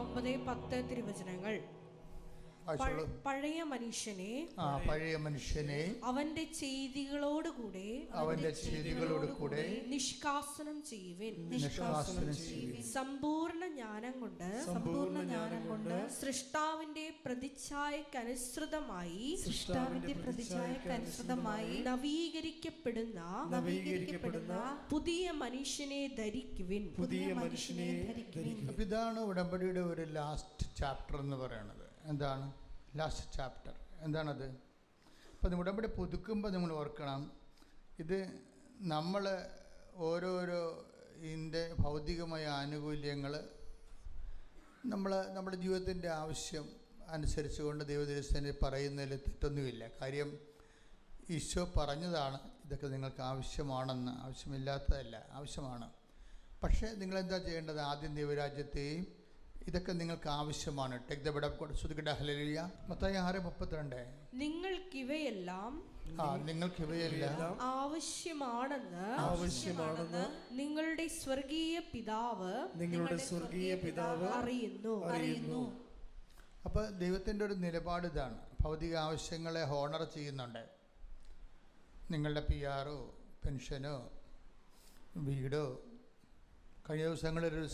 9-10 തിരുവചനങ്ങൾ. പഴയ മനുഷ്യനെ അവന്റെ ചെയ്തികളോടുകൂടെ നിഷ്കാസനം ചെയ്യുവിൻ. സമ്പൂർണ്ണ ജ്ഞാനം കൊണ്ട് സൃഷ്ടാവിന്റെ പ്രതിച്ഛായക്കനുസൃതമായി നവീകരിക്കപ്പെടുന്ന പുതിയ മനുഷ്യനെ ധരിക്കുവിൻ. ഇതാണ് ഉടമ്പടിയുടെ ഒരു ലാസ്റ്റ് ചാപ്റ്റർ എന്ന് പറയുന്നത്. എന്താണ് ലാസ്റ്റ് ചാപ്റ്റർ? എന്താണത്? അപ്പം ഉടമ്പടി പുതുക്കുമ്പോൾ നിങ്ങൾ ഓർക്കണം, ഇത് നമ്മൾ ഓരോരോ ഇതിൻ്റെ ഭൗതികമായ ആനുകൂല്യങ്ങൾ നമ്മുടെ ജീവിതത്തിൻ്റെ ആവശ്യം അനുസരിച്ച് കൊണ്ട് ദൈവദൈവത്തിന് പറയുന്നതിൽ തെറ്റൊന്നുമില്ല. കാര്യം ഈശോ പറഞ്ഞതാണ് ഇതൊക്കെ നിങ്ങൾക്ക് ആവശ്യമാണെന്ന്. ആവശ്യമില്ലാത്തതല്ല, ആവശ്യമാണ്. പക്ഷേ നിങ്ങളെന്താ ചെയ്യേണ്ടത്? ആദ്യം ദൈവരാജ്യത്തെയും ഇതൊക്കെ നിങ്ങൾക്ക് ആവശ്യമാണ്. Take the bread of God. സ്തുതിക്കട്ടെ, ഹല്ലേലൂയ. മത്തായി 6:32 നിങ്ങൾക്കിവയെല്ലാം ആവശ്യമാണെന്ന് നിങ്ങളുടെ സ്വർഗീയ പിതാവ് അറിയുന്നു. അപ്പോൾ ദൈവത്തിൻ്റെ ഒരു നിലപാട് ഇതാണ്. ഭൗതിക ആവശ്യങ്ങളെ ഹോണർ ചെയ്യുന്നുണ്ട്. നിങ്ങളുടെ PR-ഓ പെൻഷനോ വീടോ. കഴിഞ്ഞ ദിവസങ്ങളിലൊരു